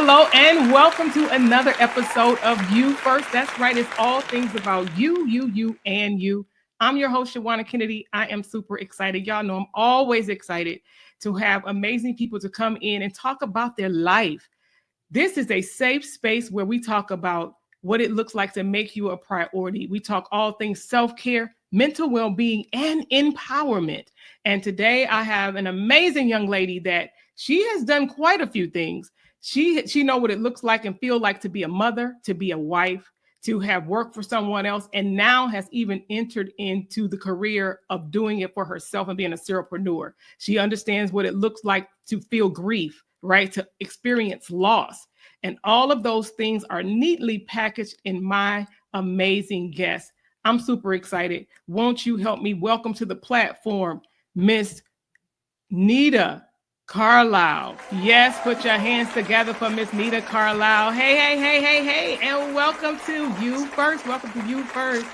hello, and welcome to another episode of You First. That's right, it's all things about you, and you. I'm your host, Shawanna Kennedy. I am super excited. Y'all know I'm always excited to have amazing people to come in and talk about their life. This is a safe space where we talk about what it looks like to make you a priority. We talk all things self-care, mental well-being, and empowerment. And today I have an amazing young lady that she has done quite a few things. She know what it looks like and feel like to be a mother, to be a wife, to have worked for someone else, and now has even entered into the career of doing it for herself and being a serialpreneur. She understands what it looks like to feel grief, right? To experience loss. And all of those things are neatly packaged in my amazing guest. I'm super excited. Won't you help me welcome to the platform, Miss Nita Carlisle. Yes, put your hands together for Miss Nita Carlisle. Hey, and welcome to You First. Welcome to You First.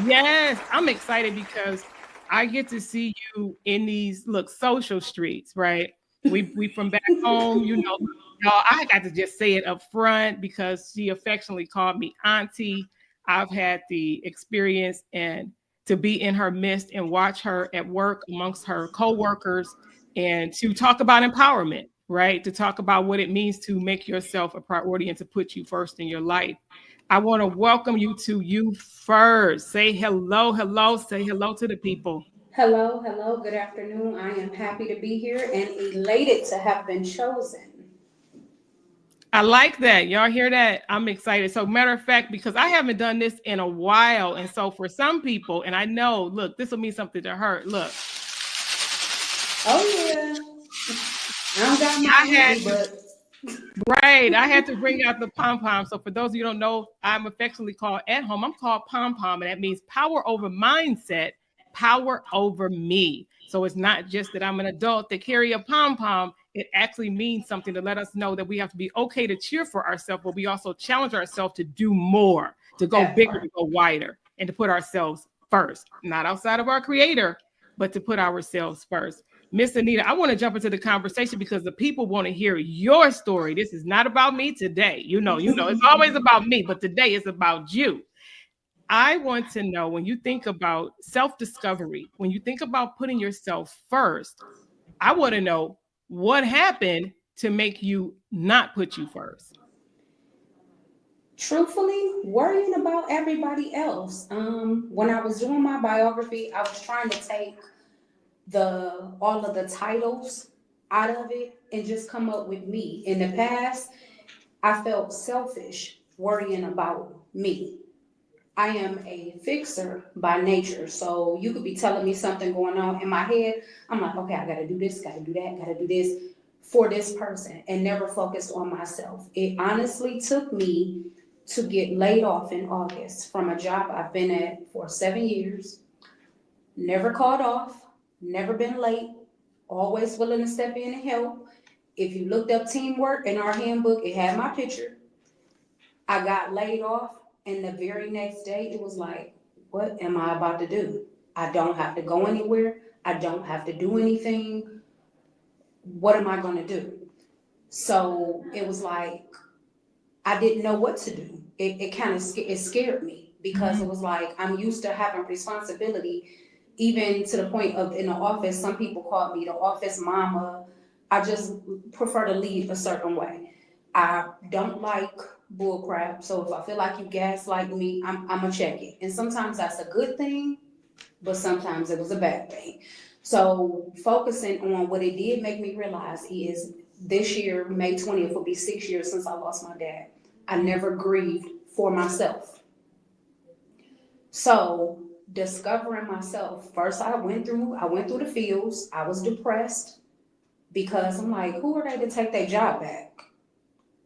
Yes, I'm excited because I get to see you in these social streets, right? We from back home, y'all. I got to just say it up front because she affectionately called me auntie. I've had the experience and to be in her midst and watch her at work amongst her coworkers and to talk about empowerment, right? To talk about what it means to make yourself a priority and to put you first in your life. I want to welcome you to You First. Say hello, say hello to the people. Hello, good afternoon. I am happy to be here and elated to have been chosen. I like that. Y'all hear that? I'm excited. So matter of fact, because I haven't done this in a while. And so for some people, and I know, look, this will mean something to her. Look. Oh yeah. I don't got my handy, but right. I had to bring out the pom-pom. So for those of you who don't know, I'm affectionately called at home. I'm called pom-pom, and that means power over mindset, power over me. So it's not just that I'm an adult that carry a pom-pom. It actually means something to let us know that we have to be okay to cheer for ourselves, but we also challenge ourselves to do more, to go bigger, to go wider, and to put ourselves first, not outside of our creator, but to put ourselves first. Miss Anita, I want to jump into the conversation because the people want to hear your story. This is not about me today. You know, it's always about me, but today is about you. I want to know, when you think about self-discovery, when you think about putting yourself first, I want to know what happened to make you not put you first. truthfully, worrying about everybody else. When I was doing my biography, I was trying to take all of the titles out of it and just come up with me. In the past, I felt selfish worrying about me. I am a fixer by nature. So you could be telling me something going on in my head. I'm like, okay, I gotta do this, gotta do that, gotta do this for this person, and never focused on myself. It honestly took me to get laid off in August from a job I've been at for 7 years, never called off, never been late, always willing to step in and help. If you looked up teamwork in our handbook, it had my picture. I got laid off, and the very next day, it was like, what am I about to do? I don't have to go anywhere. I don't have to do anything. What am I going to do? So it was like, I didn't know what to do. It kind of it scared me because it was like, I'm used to having responsibility, even to the point of in the office, some people called me the office mama. I just prefer to lead a certain way. I don't like bull crap. So if I feel like you gaslight me, I'm gonna check it. And sometimes that's a good thing, but sometimes it was a bad thing. So focusing on what it did make me realize is this year, May 20th, will be 6 years since I lost my dad. I never grieved for myself. So discovering myself, first I went through the fields. I was depressed because I'm like, who are they to take their job back?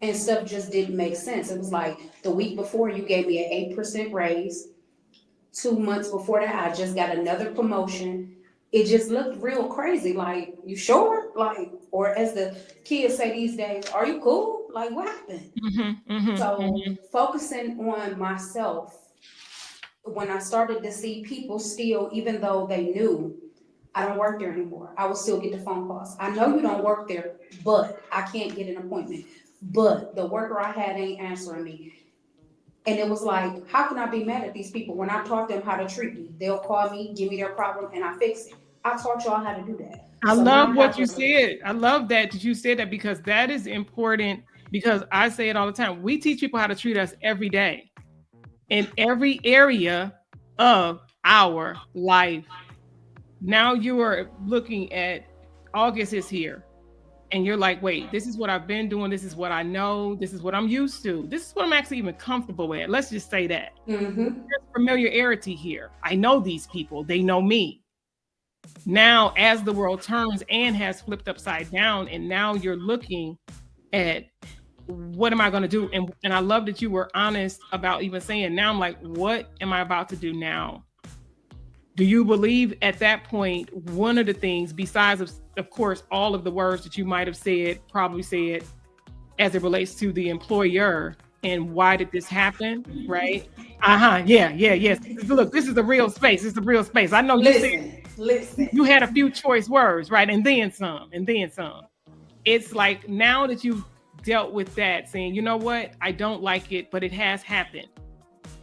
And stuff just didn't make sense. It was like the week before you gave me an 8% raise. 2 months before that, I just got another promotion. It just looked real crazy. Like, you sure? Like, or as the kids say these days, are you cool? Like, what happened? So focusing on myself, when I started to see people still, even though they knew I don't work there anymore, I would still get the phone calls. I know you don't work there, but I can't get an appointment. but the worker I had ain't answering me. And it was like, how can I be mad at these people when I taught them how to treat me? They'll call me, give me their problem, and I fix it. I taught y'all how to do that. I So now love I have what you to. said. I love that you said that, because that is important, because I say it all the time. We teach people how to treat us every day in every area of our life. Now you are looking at August is here, and you're like, wait, this is what I've been doing. This is what I know. This is what I'm used to. This is what I'm actually even comfortable with. Let's just say that. Mm-hmm. There's familiarity here. I know these people. They know me. Now, as the world turns and has flipped upside down, and now you're looking at, what am I going to do? And I love that you were honest about even saying, now I'm like, what am I about to do now? Do you believe at that point, one of the things, besides of course, all of the words that you might have said, probably said, as it relates to the employer and why did this happen, right? Yeah, yes. Look, this is the real space. This is the real space. I know you said Listen. you had a few choice words, right? And then some, and then some. It's like, now that you've dealt with that, saying, you know what, I don't like it, but it has happened.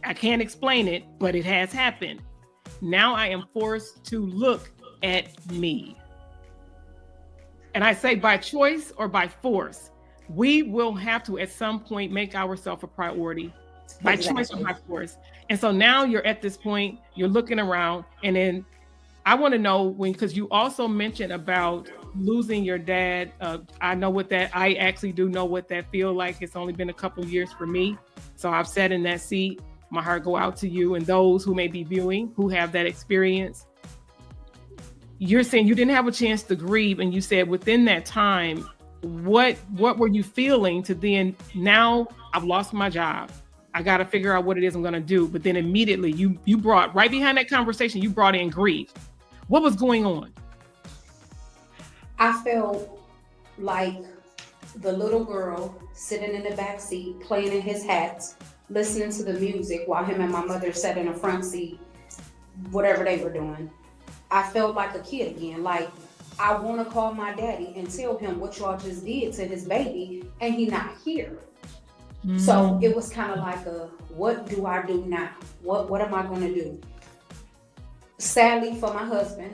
I can't explain it, but it has happened. Now I am forced to look at me. And I say by choice or by force, we will have to at some point make ourselves a priority, by choice or by force. And so now you're at this point, you're looking around, and then I want to know, because you also mentioned about losing your dad. I know what that, I actually do know what that feel like. It's only been a couple of years for me. So I've sat in that seat. My heart go out to you and those who may be viewing who have that experience. You're saying you didn't have a chance to grieve, and you said within that time, what were you feeling to then, now I've lost my job. I got to figure out what it is I'm going to do. But then immediately you brought, right behind that conversation, you brought in grief. What was going on? I felt like the little girl sitting in the back seat, playing in his hat, listening to the music while him and my mother sat in the front seat, whatever they were doing. I felt like a kid again. Like, I want to call my daddy and tell him what y'all just did to his baby, and he not here. Mm. So it was kind of like what do I do now? What am I going to do? Sadly for my husband,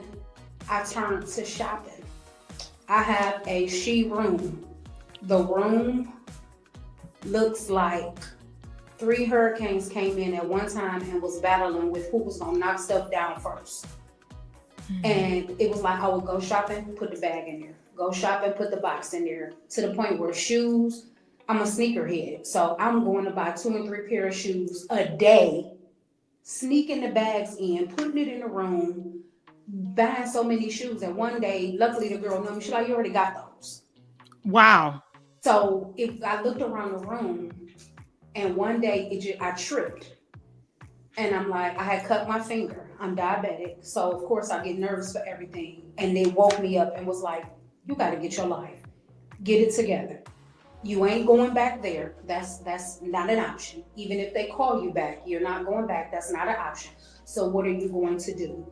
I turned to shopping. I have a she room. The room looks like 3 hurricanes came in at one time and was battling with who was going to knock stuff down first. Mm-hmm. And it was like, I would go shopping, put the bag in there. Go shopping, put the box in there. To the point where shoes, I'm a sneakerhead. So I'm going to buy 2 and 3 pair of shoes a day, sneaking the bags in, putting it in the room, buying so many shoes. And one day, luckily the girl knew me. She's like, you already got those. Wow. So if I looked around the room, and one day I tripped. And I'm like, I had cut my finger. I'm diabetic. So of course I get nervous for everything. And they woke me up and was like, you got to get your life. Get it together. You ain't going back there. That's not an option. Even if they call you back, you're not going back. That's not an option. So what are you going to do?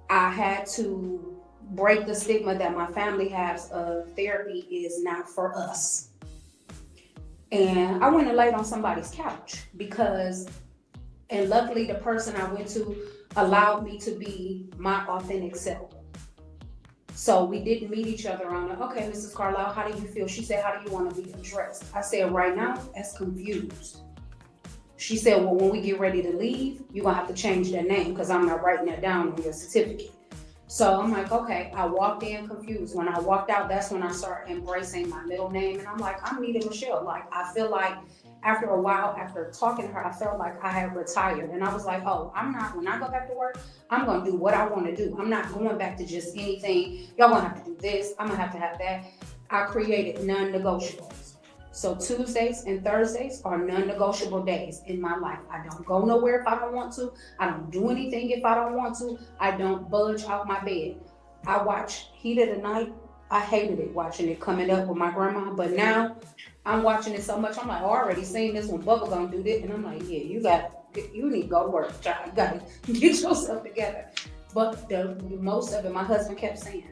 I had to break the stigma that my family has of therapy is not for us. And I went and laid on somebody's couch and luckily the person I went to allowed me to be my authentic self. So we didn't meet each other on okay, Mrs. Carlisle, how do you feel? She said, how do you want to be addressed? I said, right now, as confused. She said, well, when we get ready to leave, you're going to have to change that name because I'm not writing that down on your certificate. So I'm like, okay. I walked in confused. When I walked out, that's when I started embracing my middle name. And I'm like, I'm Nita Michele. Like, I feel like after a while, after talking to her, I felt like I had retired. And I was like, oh, when I go back to work, I'm going to do what I want to do. I'm not going back to just anything. Y'all going to have to do this. I'm going to have that. I created non-negotiables. So Tuesdays and Thursdays are non-negotiable days in my life. I don't go nowhere if I don't want to. I don't do anything if I don't want to. I don't budge out my bed. I watch Heat of the Night. I hated it watching it coming up with my grandma, but now I'm watching it so much. I'm like, I already seen this one. Bubba gonna do this, and I'm like, yeah, you need to go to work, child. You gotta get yourself together. But the most of it, my husband kept saying,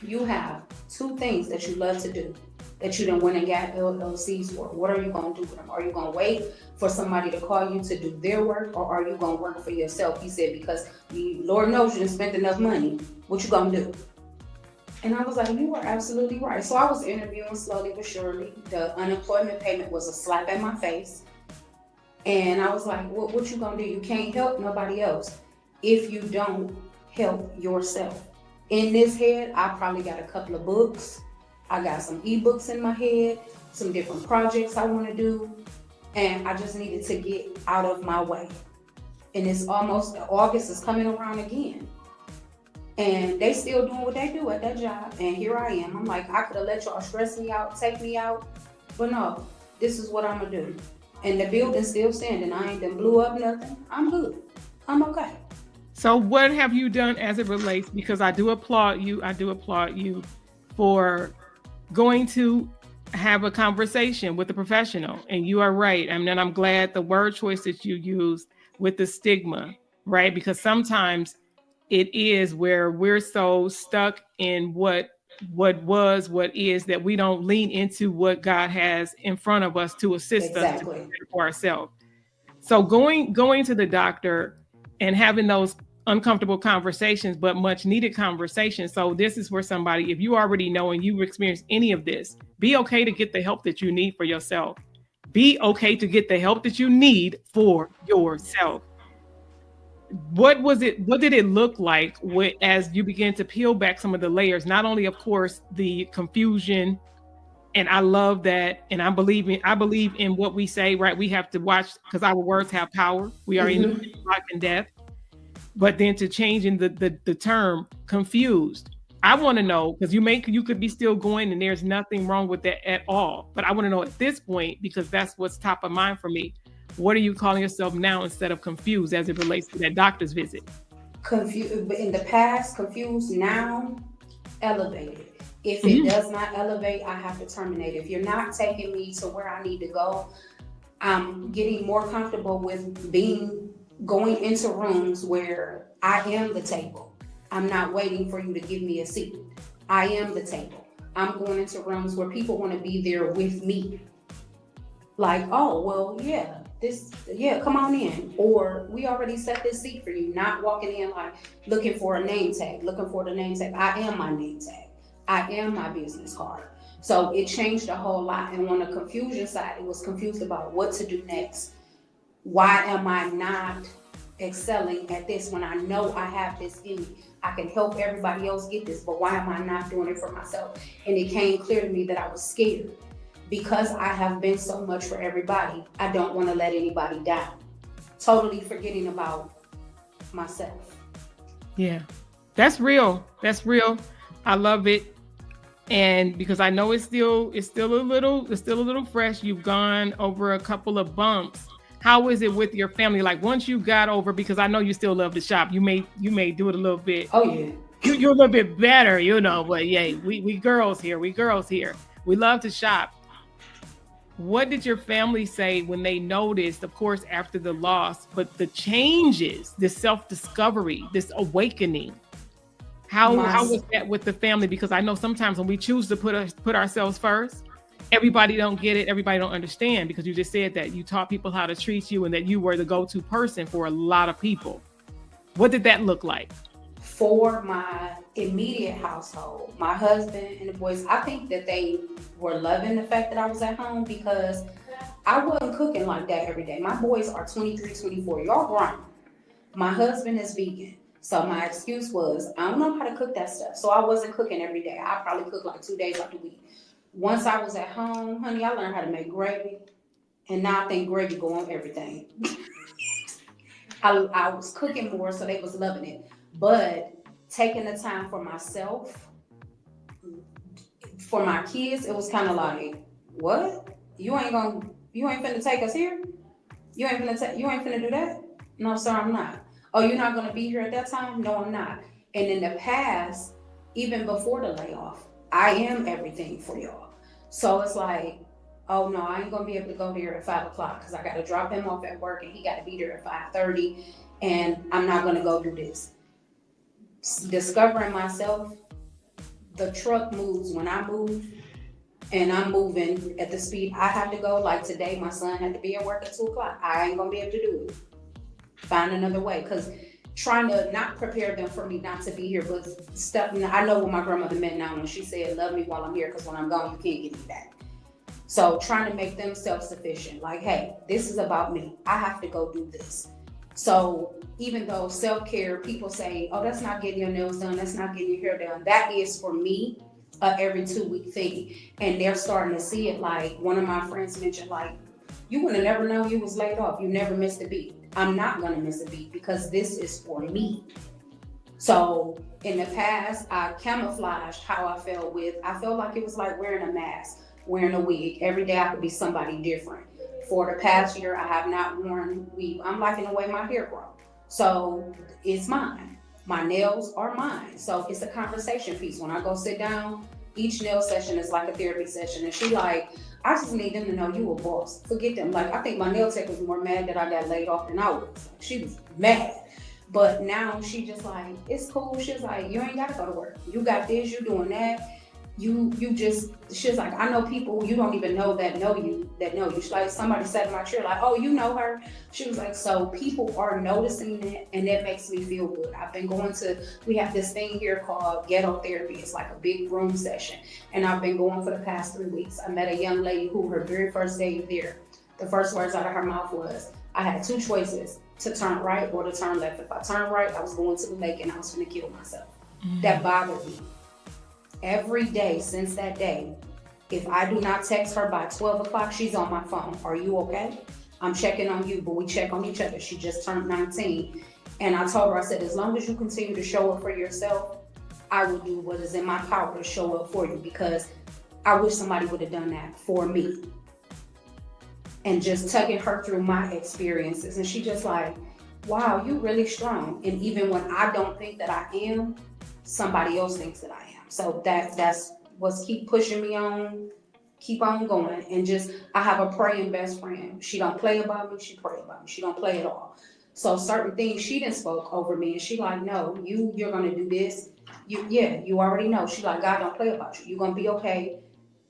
you have 2 things that you love to do. that you done went and got LLCs for? What are you going to do with them? Are you going to wait for somebody to call you to do their work, or are you going to work for yourself? He said, because Lord knows you done spent enough money. What you going to do? And I was like, you are absolutely right. So I was interviewing slowly but surely. The unemployment payment was a slap in my face. And I was like, what you gonna do? You can't help nobody else if you don't help yourself. In this head, I probably got a couple of books. I got some ebooks in my head, some different projects I want to do. And I just needed to get out of my way. And it's almost, August is coming around again. And they still doing what they do at that job. And here I am. I'm like, I could have let y'all stress me out, take me out. But no, this is what I'm going to do. And the building's still standing. I ain't done blew up nothing. I'm good. I'm okay. So what have you done as it relates? Because I do applaud you for going to have a conversation with a professional. And you are right. I mean, and I'm glad the word choice that you used with the stigma, right? Because sometimes it is where we're so stuck in what is, that we don't lean into what God has in front of us to assist us to do for ourselves. So going to the doctor and having those uncomfortable conversations, but much needed conversations. So this is where somebody, if you already know and you've experienced any of this, be okay to get the help that you need for yourself. Be okay to get the help that you need for yourself. What did it look like as you began to peel back some of the layers? Not only, of course, the confusion, and I love that, and I believe in what we say, right? We have to watch, because our words have power. We are in life and death. But then to change in the term confused, I want to know, because you could be still going, and there's nothing wrong with that at all. But I want to know at this point, because that's what's top of mind for me. What are you calling yourself now instead of confused as it relates to that doctor's visit? Confused in the past, confused now, elevated. If it does not elevate, I have to terminate. If you're not taking me to where I need to go, I'm getting more comfortable with going into rooms where I am the table. I'm not waiting for you to give me a seat. I am the table. I'm going into rooms where people want to be there with me. Like, oh, well, come on in. Or we already set this seat for you. Not walking in like looking for a name tag, looking for the name tag. I am my name tag. I am my business card. So it changed a whole lot. And on the confusion side, it was confused about what to do next. Why am I not excelling at this when I know I have this in me? I can help everybody else get this, but why am I not doing it for myself? And it came clear to me that I was scared. Because I have been so much for everybody, I don't want to let anybody down. Totally forgetting about myself. Yeah, that's real. That's real. I love it. And because I know it's still a little fresh. You've gone over a couple of bumps. How is it with your family? Like once you got over, because I know you still love to shop. You may do it a little bit. Oh yeah. You're a little bit better, but yeah, we girls here. We love to shop. What did your family say when they noticed, of course, after the loss, but the changes, this self-discovery, this awakening? How was that with the family? Because I know sometimes when we choose to put ourselves first, everybody don't get it. Everybody don't understand, because you just said that you taught people how to treat you and that you were the go-to person for a lot of people. What did that look like? For my immediate household, my husband and the boys, I think that they were loving the fact that I was at home, because I wasn't cooking like that every day. My boys are 23, 24. Y'all grown. My husband is vegan. So my excuse was, I don't know how to cook that stuff. So I wasn't cooking every day. I probably cooked like 2 days out the week. Once I was at home, honey, I learned how to make gravy. And now I think gravy go on everything. I was cooking more, so they was loving it. But taking the time for myself, for my kids, it was kind of like, what? You ain't finna take us here? You ain't finna do that? No, sir, I'm not. Oh, you're not gonna be here at that time? No, I'm not. And in the past, even before the layoff, I am everything for y'all. So it's like, oh no, I ain't gonna be able to go there at 5:00 because I gotta drop him off at work and he gotta be there at 5:30, and I'm not gonna go do this. Discovering myself, the truck moves when I move. and I'm moving at the speed I have to go. Like today, my son had to be at work at 2 o'clock. I ain't gonna be able to do it. Find another way, because trying to not prepare them for me not to be here, but stuff. I know what my grandmother meant now when she said, "Love me while I'm here, because when I'm gone, you can't get me back." So trying to make them self-sufficient, like, hey, this is about me. I have to go do this. So even though self-care, people say, oh, that's not getting your nails done, that's not getting your hair done, that is for me every 2 week thing. And they're starting to see it. Like one of my friends mentioned, like, you would have never known you was laid off. You never missed a beat. I'm not gonna miss a beat because this is for me. So in the past, I camouflaged how I felt like it was like wearing a mask, wearing a wig. Every day I could be somebody different. For the past year, I have not worn weave. I'm liking the way my hair grows. So it's mine. My nails are mine. So it's a conversation piece. When I go sit down, each nail session is like a therapy session. And she like, I just need them to know you a boss. Forget them. Like, I think my nail tech was more mad that I got laid off than I was. She was mad. But now she just like, it's cool. She's like, you ain't gotta go to work. You got this, you doing that. She's like, I know people you don't even know that know you. She's like, somebody sat in my chair like, oh, you know her. She was like, so people are noticing it, and that makes me feel good. I've been we have this thing here called ghetto therapy. It's like a big room session. And I've been going for the past 3 weeks. I met a young lady who her very first day there, the first words out of her mouth was, I had 2 choices, to turn right or to turn left. If I turned right, I was going to the lake and I was going to kill myself. Mm-hmm. That bothered me. Every day since that day, if I do not text her by 12 o'clock, she's on my phone. Are you okay? I'm checking on you, but we check on each other. She just turned 19. And I told her, I said, as long as you continue to show up for yourself, I will do what is in my power to show up for you, because I wish somebody would have done that for me. And just tugging her through my experiences. And she just like, wow, you really strong. And even when I don't think that I am, somebody else thinks that I am. So that's what's keep pushing me on, keep on going. And just, I have a praying best friend. She don't play about me, she pray about me. She don't play at all. So certain things she didn't spoke over me, and she like, no, you're gonna do this. You already know. She like, God don't play about you. You're gonna be okay.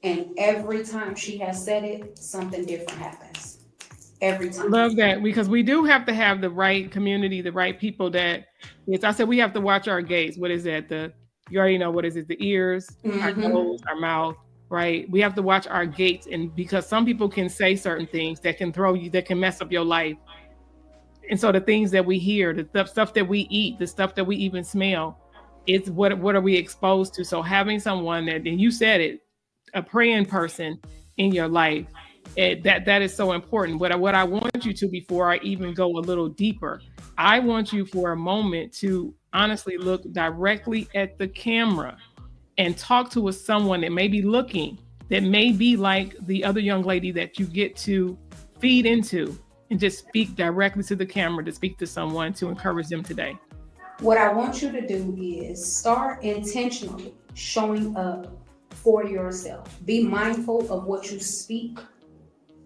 And every time she has said it, something different happens. Every time. I love that, because we do have to have the right community, the right people that, yes, I said we have to watch our gaze. What is that? You already know what is it, the ears, mm-hmm. our nose, our mouth, right? We have to watch our gates, and because some people can say certain things that can throw you, that can mess up your life. And so the things that we hear, the stuff that we eat, the stuff that we even smell, it's what are we exposed to? So having someone that, and you said it, a praying person in your life, that is so important. What I want you to, before I even go a little deeper, I want you for a moment to honestly look directly at the camera and talk to someone that may be looking, that may be like the other young lady that you get to feed into, and just speak directly to the camera, to speak to someone, to encourage them today. What I want you to do is start intentionally showing up for yourself. Be mindful of what you speak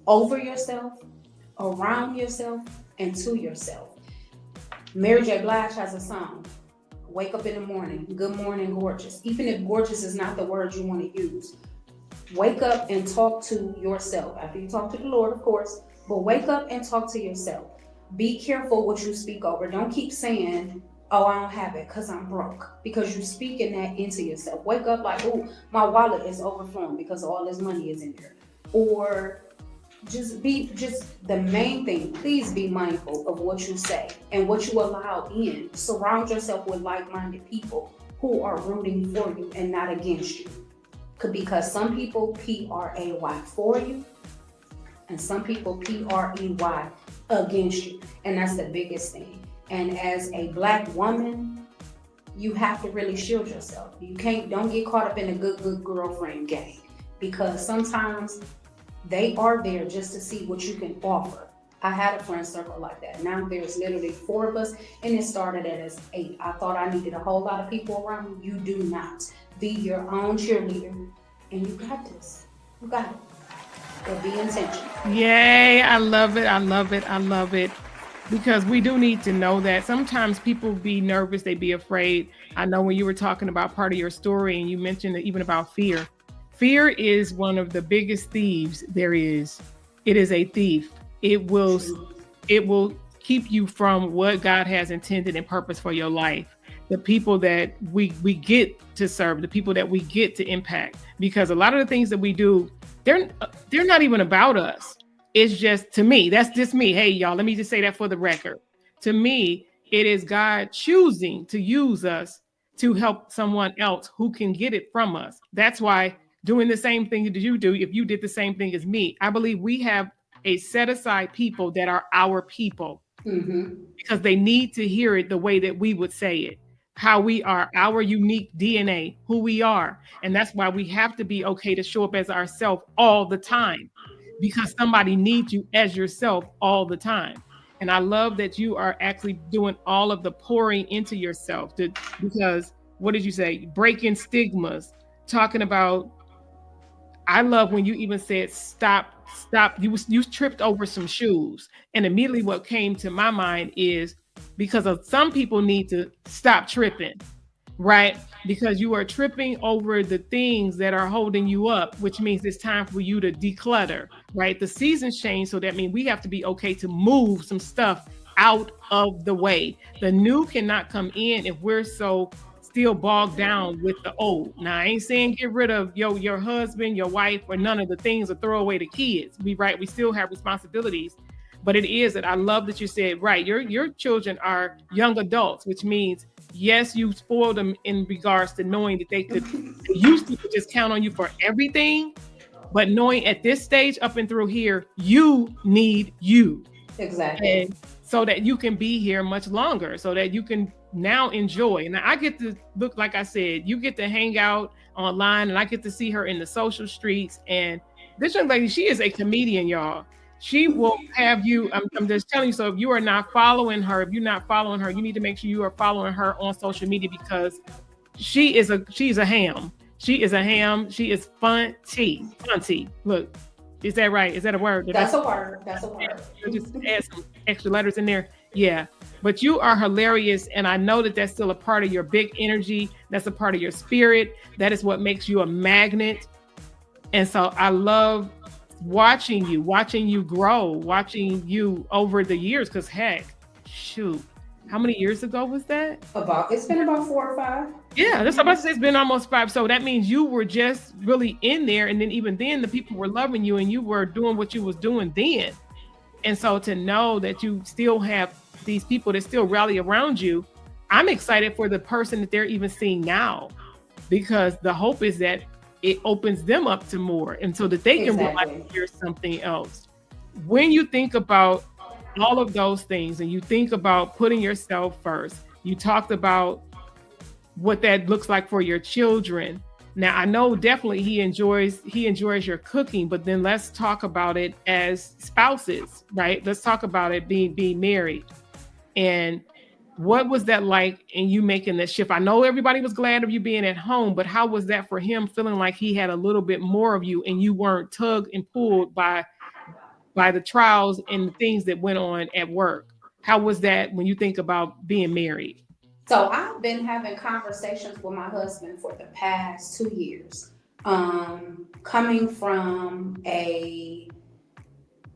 over yourself, around yourself, and to yourself. Mary J. Blige has a song, wake up in the morning, good morning, gorgeous. Even if gorgeous is not the word you want to use, wake up and talk to yourself. After you talk to the Lord, of course, but wake up and talk to yourself. Be careful what you speak over. Don't keep saying, oh, I don't have it because I'm broke, because you're speaking that into yourself. Wake up like, oh, my wallet is overflowing because all this money is in there. Or just the main thing, please be mindful of what you say and what you allow in. Surround yourself with like-minded people who are rooting for you and not against you. Because some people P-R-A-Y for you, and some people P-R-E-Y against you. And that's the biggest thing. And as a Black woman, you have to really shield yourself. Don't get caught up in a good girlfriend game, because sometimes they are there just to see what you can offer. I had a friend circle like that. Now there's literally 4 of us, and it started as 8. I thought I needed a whole lot of people around me. You do not. Be your own cheerleader, and you got this. You got it. But be intentional. Yay, I love it. I love it. I love it. Because we do need to know that. Sometimes people be nervous, they be afraid. I know when you were talking about part of your story, and you mentioned even about fear, Fear is one of the biggest thieves there is. It is a thief. It will True. it will keep you from what God has intended and purpose for your life. The people that we get to serve, the people that we get to impact, because a lot of the things that we do, they're not even about us. It's just, to me, that's just me. Hey, y'all, let me just say that for the record. To me, it is God choosing to use us to help someone else who can get it from us. That's why doing the same thing that you do, if you did the same thing as me, I believe we have a set aside people that are our people Mm-hmm. because they need to hear it the way that we would say it, how we are, our unique DNA, who we are. And that's why we have to be okay to show up as ourselves all the time, because somebody needs you as yourself all the time. And I love that you are actually doing all of the pouring into yourself because what did you say? Breaking stigmas, talking about, I love when you even said stop. You tripped over some shoes, and immediately what came to my mind is because of some people need to stop tripping, right? Because you are tripping over the things that are holding you up, which means it's time for you to declutter, right? The seasons change, so that means we have to be okay to move some stuff out of the way. The new cannot come in if we're so still bogged down with the old. Now, I ain't saying get rid of your husband, your wife, or none of the things, or throw away the kids. We still have responsibilities. But it is that I love that you said, right, your children are young adults, which means yes, you spoiled them in regards to knowing that they used to just count on you for everything, but knowing at this stage up and through here, you need you. Exactly. And so that you can be here much longer, so that you can now enjoy. And I get to look, like I said, you get to hang out online, and I get to see her in the social streets. And this young lady, she is a comedian, y'all. She will have you. I'm just telling you. So if you are not following her, if you're not following her, you need to make sure you are following her on social media, because she's a ham. She is a ham. She is funty. Funty. Look, is that right? Is that a word? That's a word. That's a word. Just add some extra letters in there. Yeah. But you are hilarious. And I know that that's still a part of your big energy. That's a part of your spirit. That is what makes you a magnet. And so I love watching you grow, watching you over the years. Because heck, shoot, how many years ago was that? It's been about 4 or 5. Yeah, that's what I'm about to say. It's been almost 5. So that means you were just really in there. And then even then, the people were loving you and you were doing what you was doing then. And so to know that you still have these people that still rally around you, I'm excited for the person that they're even seeing now, because the hope is that it opens them up to more, and so that they can realize there's something else. When you think about all of those things and you think about putting yourself first, you talked about what that looks like for your children. Now, I know definitely he enjoys your cooking, but then let's talk about it as spouses, right? Let's talk about it being married. And what was that like in you making that shift? I know everybody was glad of you being at home, but how was that for him, feeling like he had a little bit more of you and you weren't tugged and pulled by the trials and the things that went on at work? How was that when you think about being married? So I've been having conversations with my husband for the past 2 years. Coming from a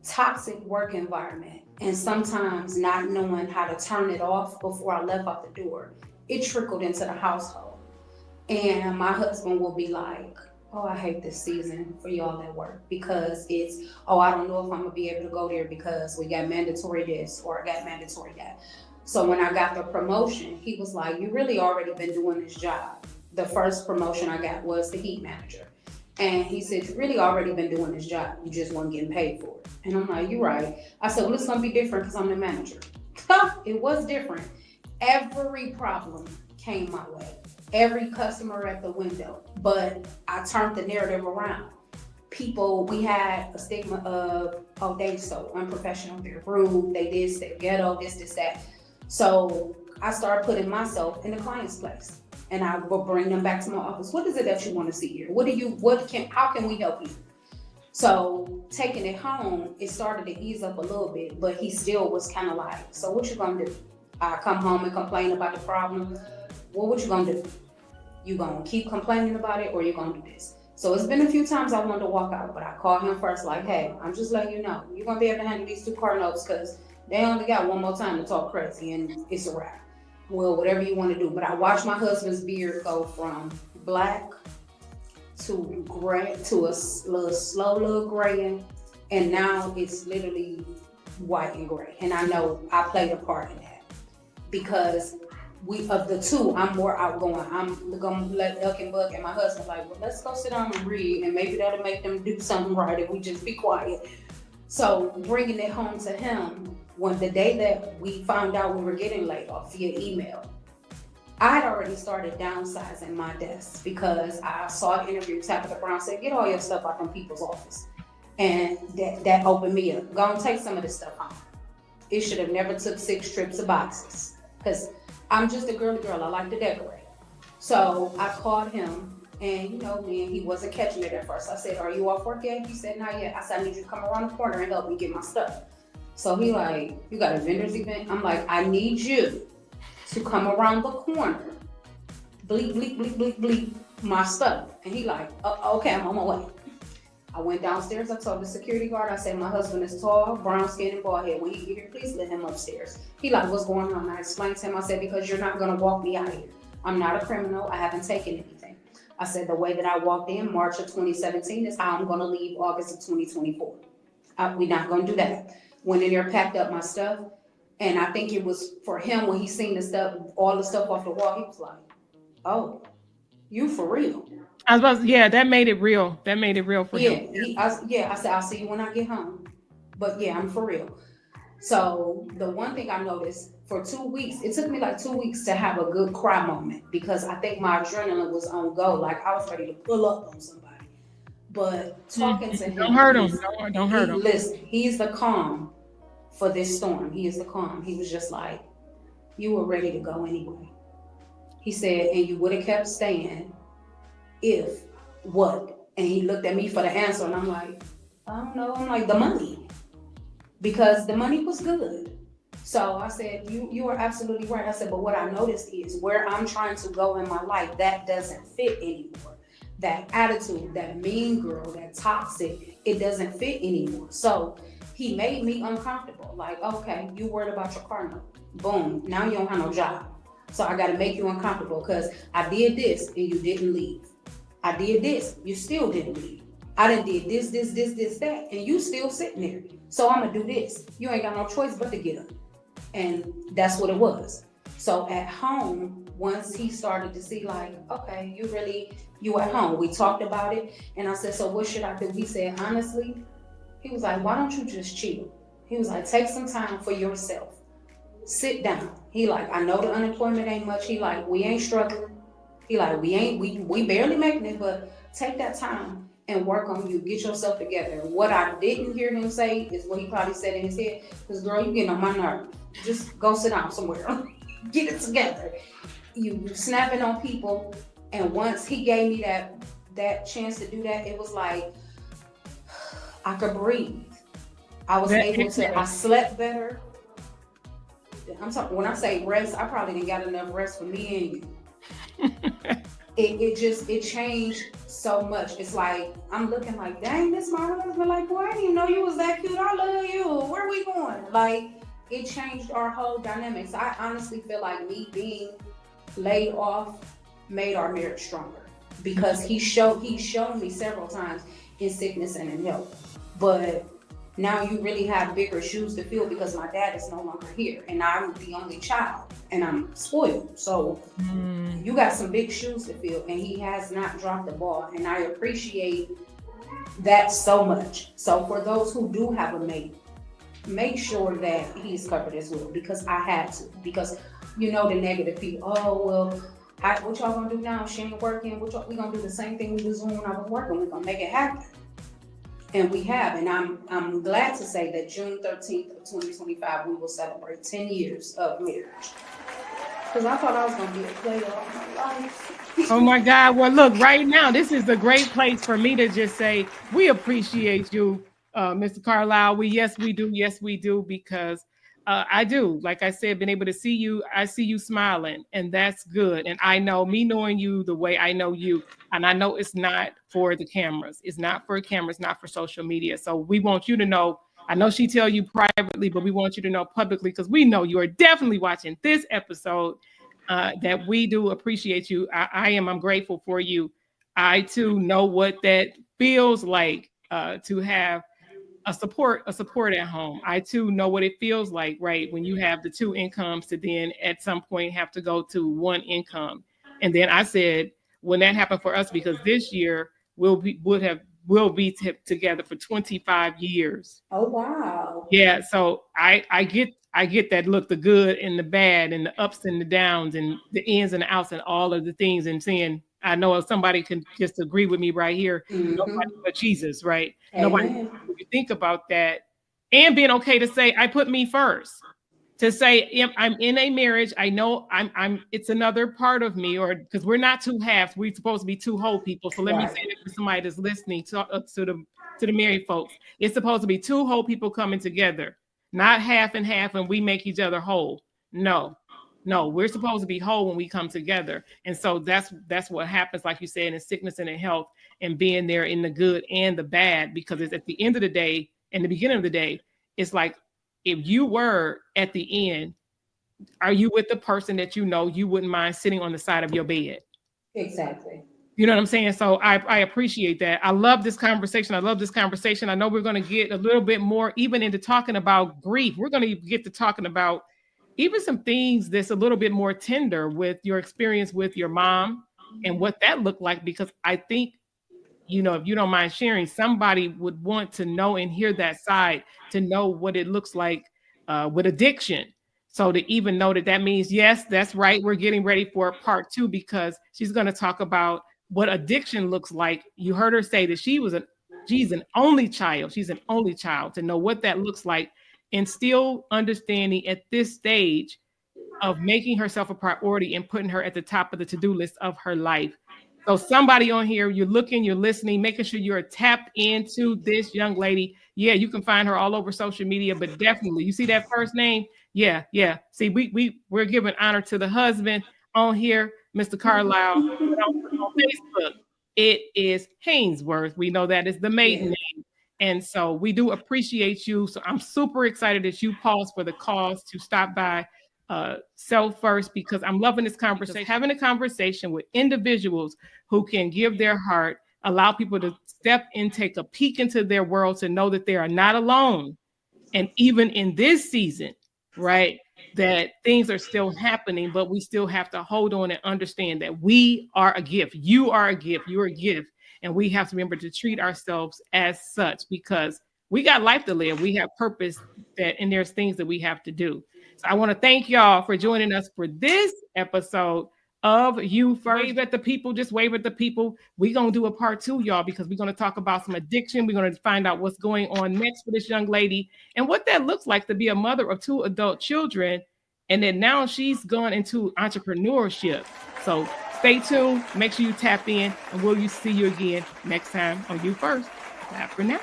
toxic work environment and sometimes not knowing how to turn it off before I left out the door, it trickled into the household. And my husband will be like, oh, I hate this season for y'all at work because it's, oh, I don't know if I'm gonna be able to go there because we got mandatory this or I got mandatory that. So when I got the promotion, he was like, you really already been doing this job. The first promotion I got was the heat manager. And he said, you really already been doing this job. You just weren't getting paid for it. And I'm like, you're right. I said, well, it's going to be different because I'm the manager. It was different. Every problem came my way. Every customer at the window. But I turned the narrative around. People, we had a stigma of, oh, they so unprofessional, they're rude, they this, they're ghetto, this, that. So I started putting myself in the client's place. And I will bring them back to my office. What is it that you want to see here? How can we help you? So taking it home, it started to ease up a little bit, but he still was kind of like, so what you gonna do? I come home and complain about the problem. Well, what you gonna do? You gonna keep complaining about it or you gonna do this? So it's been a few times I wanted to walk out, but I called him first, like, hey, I'm just letting you know, you're gonna be able to handle these two car notes because they only got one more time to talk crazy and it's a wrap. Well, whatever you want to do. But I watched my husband's beard go from black to gray to a little slow little graying, and now it's literally white and gray. And I know I played a part in that because we of the two, I'm more outgoing. I'm gonna let Duck and Buck and my husband like, well, let's go sit down and read, and maybe that'll make them do something right if we just be quiet. So bringing it home to him, when the day that we found out we were getting laid off via email, I had already started downsizing my desk because I saw an interview. Tabitha Brown said, "Get all your stuff out from people's office," and that opened me up. Go and take some of this stuff home. It should have never took 6 trips of boxes because I'm just a girly girl. I like to decorate. So I called him. And man, he wasn't catching it at first. I said, "Are you off work yet?" He said, "Not yet." I said, "I need you to come around the corner and help me get my stuff." So he like, "You got a vendor's event?" I'm like, "I need you to come around the corner, bleep, bleep, bleep, bleep, bleep, my stuff." And he like, "Okay, I'm on my way." I went downstairs. I told the security guard, I said, "My husband is tall, brown skin, and bald head. When he get here, please let him upstairs." He like, "What's going on?" I explained to him. I said, "Because you're not going to walk me out of here. I'm not a criminal. I haven't taken anything." I said, "The way that I walked in March of 2017 is how I'm going to leave August of 2024. We're not going to do that." Went in there, packed up my stuff. And I think it was for him when he seen the stuff, all the stuff off the wall, he was like, "Oh, you for real?" I was about to, yeah, that made it real. That made it real for Yeah, him. I said, "I'll see you when I get home." But yeah, I'm for real. So the one thing I noticed for 2 weeks, it took me like 2 weeks to have a good cry moment because I think my adrenaline was on go. Like I was ready to pull up on somebody. But talking to Don't him, hurt him. Don't hurt him. listen, he's the calm for this storm. He is the calm. He was just like, "You were ready to go anyway." He said, "And you would have kept staying if what?" And he looked at me for the answer, and I'm like, "I don't know." I'm like, "The money." Because the money was good. So I said, you are absolutely right. I said, but what I noticed is where I'm trying to go in my life, that doesn't fit anymore. That attitude, that mean girl, that toxic, it doesn't fit anymore. So he made me uncomfortable. Like, okay, you worried about your car note. Boom, now you don't have no job. So I got to make you uncomfortable because I did this and you didn't leave. I did this, you still didn't leave. I done did this, that, and you still sitting there. So I'm gonna do this. You ain't got no choice but to get up. And that's what it was. So at home, once he started to see like, okay, you at home. We talked about it. And I said, "So what should I do?" He said, honestly, he was like, "Why don't you just chill?" He was like, "Take some time for yourself. Sit down." He like, "I know the unemployment ain't much." He like, "We ain't struggling." He like, we barely making it, but take that time and work on you. Get yourself together. What I didn't hear him say is what he probably said in his head. Because girl, you getting on my nerve. Just go sit down somewhere. Get it together. You snapping on people. And once he gave me that chance to do that, it was like I could breathe. I was able to. I slept better. I'm talking. When I say rest, I probably didn't got enough rest for me and you. It changed so much. It's like I'm looking like, dang, this my husband. Like, boy, I didn't even know you was that cute. I love you. Where are we going? Like, it changed our whole dynamics. I honestly feel like me being laid off made our marriage stronger because he's shown me several times in sickness and in health. But now you really have bigger shoes to fill because my dad is no longer here and I'm the only child and I'm spoiled. So you got some big shoes to fill and he has not dropped the ball and I appreciate that so much. So for those who do have a mate, make sure that he's covered as well because I had to. Because the negative people, "Oh, well, what y'all gonna do now? She ain't working. We gonna do the same thing we was doing when I was working. We're gonna make it happen." And we have, and I'm glad to say that June 13th of 2025, we will celebrate 10 years of marriage. Because I thought I was going to be a player all my life. Oh my God. Well, look, right now, this is a great place for me to just say, we appreciate you, Mr. Carlisle. Yes, we do. Yes, we do. Because I do. Like I said, been able to see you. I see you smiling, and that's good. And I know, me knowing you the way I know you, and I know it's not for the cameras. It's not for cameras, not for social media. So we want you to know. I know she tell you privately, but we want you to know publicly, because we know you are definitely watching this episode. That we do appreciate you. I'm grateful for you. I too know what that feels like, to have a support at home. I too know what it feels like, right? When you have the two incomes to then at some point have to go to one income. And then I said, when that happened for us, because this year we'll be together for 25 years. Oh, wow. Yeah. So I get that look, the good and the bad and the ups and the downs and the ins and the outs and all of the things, and saying, I know if somebody can just agree with me right here, nobody but Jesus, right? Nobody. When you think about that, and being okay to say, I put me first. To say, if I'm in a marriage, I know it's another part of me, or because we're not two halves, we're supposed to be two whole people. So let me say that for somebody that's listening to the married folks, it's supposed to be two whole people coming together, not half and half, and we make each other whole. No, we're supposed to be whole when we come together. And so that's what happens, like you said, in sickness and in health, and being there in the good and the bad, because it's at the end of the day, and the beginning of the day, it's like, if you were at the end, are you with the person that you know you wouldn't mind sitting on the side of your bed? Exactly. You know what I'm saying? So I appreciate that. I love this conversation. I know we're going to get a little bit more even into talking about grief. We're going to get to talking about even some things that's a little bit more tender with your experience with your mom and what that looked like, because I think, if you don't mind sharing, somebody would want to know and hear that side, to know what it looks like with addiction. So to even know that means, yes, that's right. We're getting ready for part 2, because she's going to talk about what addiction looks like. You heard her say that she's an only child. She's an only child, to know what that looks like, and still understanding at this stage of making herself a priority and putting her at the top of the to-do list of her life. So somebody on here, you're looking, you're listening, making sure you're tapped into this young lady. Yeah, you can find her all over social media, but definitely, you see that first name? Yeah. See, we're giving honor to the husband on here, Mr. Carlisle. But on Facebook, it is Haynesworth. We know that is the maiden name. And so we do appreciate you. So I'm super excited that you paused for the cause to stop by Self First, because I'm loving this conversation, having a conversation with individuals who can give their heart, allow people to step in, take a peek into their world, to know that they are not alone. And even in this season, right, that things are still happening, but we still have to hold on and understand that we are a gift. You are a gift. You're a gift. And we have to remember to treat ourselves as such, because we got life to live. We have purpose, and there's things that we have to do. So I want to thank y'all for joining us for this episode of You First. Wave at the people, just wave at the people. We're going to do a part 2, y'all, because we're going to talk about some addiction. We're going to find out what's going on next for this young lady and what that looks like to be a mother of 2 adult children. And then now she's gone into entrepreneurship. So stay tuned. Make sure you tap in, and we'll see you again next time on You First. Bye for now.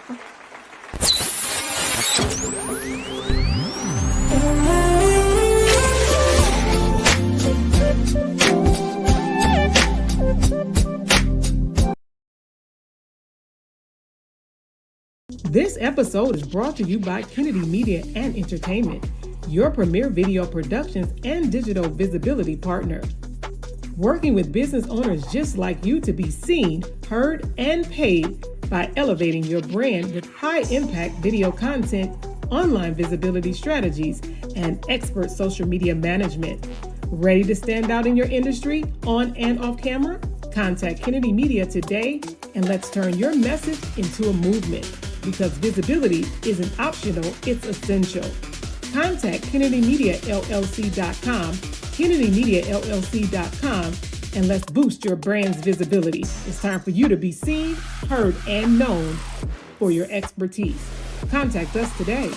This episode is brought to you by Kennedy Media and Entertainment, your premier video productions and digital visibility partner. Working with business owners just like you to be seen, heard, and paid by elevating your brand with high-impact video content, online visibility strategies, and expert social media management. Ready to stand out in your industry, on and off camera? Contact Kennedy Media today, and let's turn your message into a movement. Because visibility isn't optional, it's essential. Contact KennedyMediaLLC.com, KennedyMediaLLC.com, and let's boost your brand's visibility. It's time for you to be seen, heard, and known for your expertise. Contact us today.